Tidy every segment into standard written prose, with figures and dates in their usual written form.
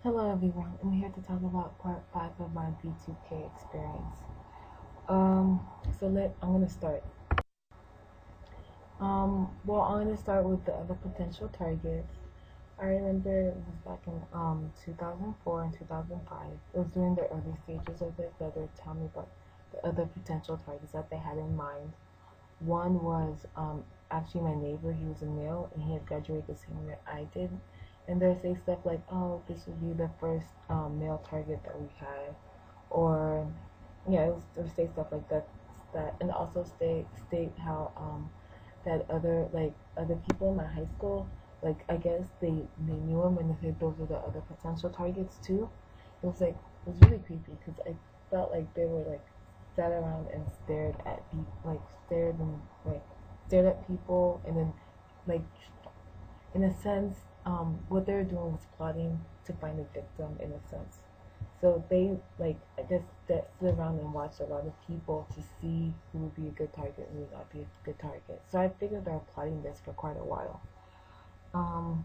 Hello everyone, I'm here to talk about part 5 of my V2K experience. I'm gonna start. I'm gonna start with the other potential targets. I remember it was back in 2004 and 2005. It was during the early stages of it that they were telling me about the other potential targets that they had in mind. One was actually my neighbor. He was a male and he had graduated the same year I did. And they'll say stuff like, "Oh, this would be the first male target that we had," or yeah, it would say stuff like that. And also state how that other people in my high school, like I guess they knew him and they said those were the other potential targets too. It was really creepy because I felt like they were like sat around and stared at people, and then like in a sense, what they were doing was plotting to find a victim in a sense. So they I guess that sit around and watch a lot of people to see who would be a good target and who would not be a good target. So I figured they were plotting this for quite a while. Um,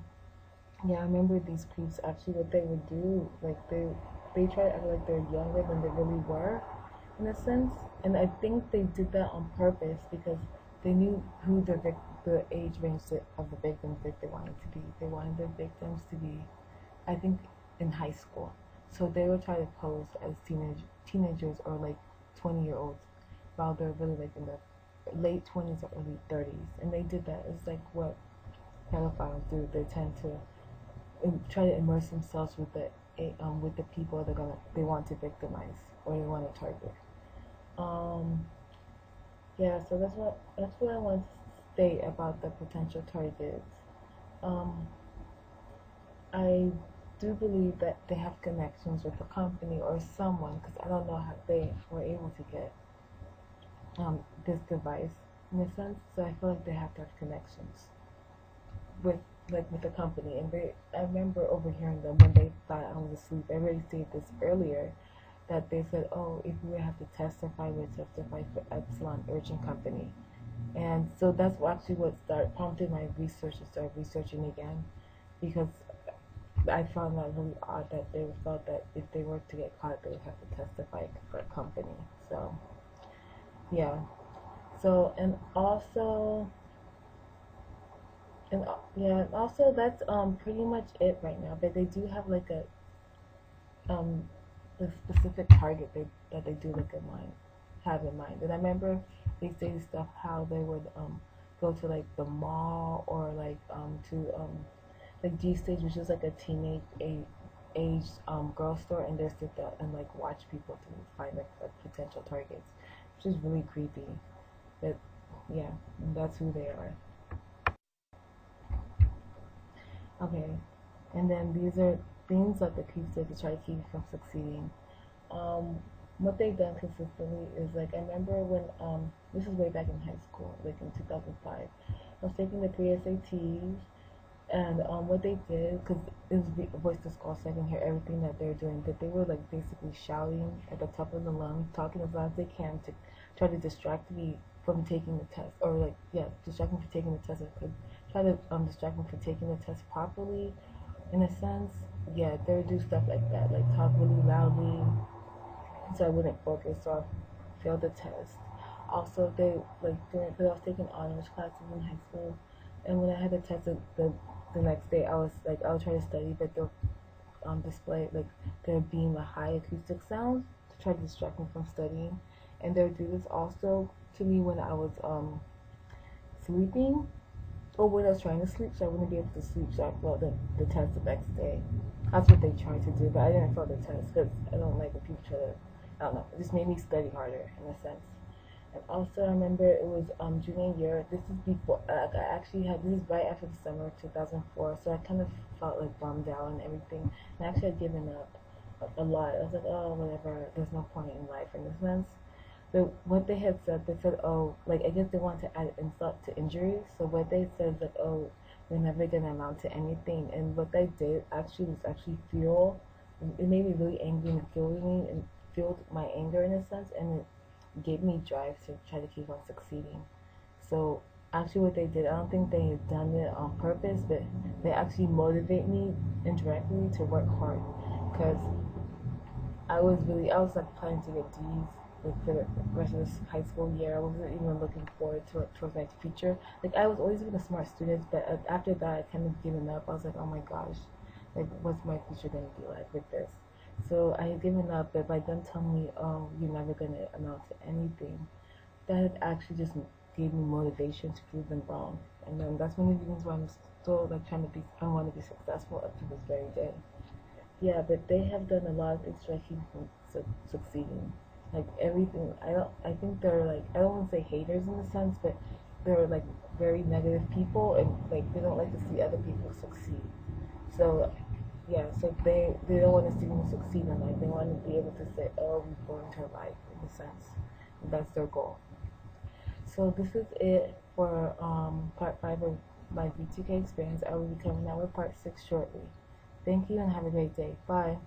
yeah, I remember these creeps actually what they would do, they try to act like they're younger than they really were, in a sense. And I think they did that on purpose because they knew who the age range of the victims that they wanted to be. They wanted their victims to be, I think, in high school. So they would try to pose as teenagers or like 20-year-olds, while they're really like in the late 20s or early 30s. And they did that. It's like what pedophiles do. They tend to try to immerse themselves with the people they want to victimize or they want to target. Um, yeah, so that's what I want to state about the potential targets. Um, I do believe that they have connections with the company or someone because I don't know how they were able to get this device in a sense. So I feel like they have to have connections with with the company. And I remember overhearing them when they thought I was asleep. I already said this earlier that they said, "Oh, if we have to testify, we testify for Epsilon Urgent Company." And so that's actually what started prompted my research to start researching again, because I found that really odd that they felt that if they were to get caught, they would have to testify for a company. So yeah. So and also that's pretty much it right now. But they do have like um a specific target that they do like in mind have in mind. And I remember they say stuff how they would go to like the mall or to like G Stage, which is like a age girl store, and they sit there and like watch people to find like potential targets, which is really creepy. But yeah, that's who they are. Okay, and then these are things that the creeps did to try to keep you from succeeding. Um, what they've done consistently is like I remember when this is way back in high school, like in 2005. I was taking the pre-SATs, and what they did, because it was voice to skull, so I can hear everything that they're doing, but they were like basically shouting at the top of the lungs, talking as loud as they can to try to distract me from taking the test, or like yeah, distract me from taking the test. I could try to distract me from taking the test properly, in a sense. Yeah, they would do stuff like that, like talk really loudly, so I wouldn't focus, so I failed the test. Also, they like during because I was taking honors classes in high school, and when I had the test the next day, I would try to study, but they'll display like there being a high acoustic sound to try to distract me from studying, and they would do this also to me when I was sleeping or when I was trying to sleep, so I wouldn't be able to sleep, so I failed the test the next day. That's what they tried to do, but I didn't fail the test because I don't like when people try to. I don't know. It just made me study harder in a sense. And also, I remember it was junior year. This is before I actually had this is right after the summer of 2004. So I kind of felt like bummed out and everything. And I actually had given up a lot. I was like, oh, whatever. There's no point in life in this sense. But what they said, oh, like I guess they want to add insult to injury. So what they said is like, oh, we're never gonna amount to anything. And what they did actually was actually fuel. It made me really angry and fueled my anger in a sense, and it gave me drive to try to keep on succeeding. So actually what they did, I don't think they had done it on purpose, but they actually motivate me indirectly to work hard. because I was like planning to get D's like for the rest of this high school year. I wasn't even looking forward towards my future. Like I was always been a smart student, but after that, I kind of given up. I was like, oh my gosh, like what's my future gonna be like with this? So I had given up, but by them telling me, oh, you're never gonna amount to anything, that actually just gave me motivation to prove them wrong. And then that's one of the reasons why I'm still like trying to be. I want to be successful up to this very day. Yeah, but they have done a lot of things to keep me from succeeding. Like everything, I don't. I think they're like I don't want to say haters in a sense, but they're like very negative people, and like they don't like to see other people succeed. So yeah, so they don't want to see me succeed in life. They want to be able to say, oh, we've ruined her life in a sense. And that's their goal. So this is it for part 5 of my V2K experience. I will be coming out with part 6 shortly. Thank you and have a great day. Bye.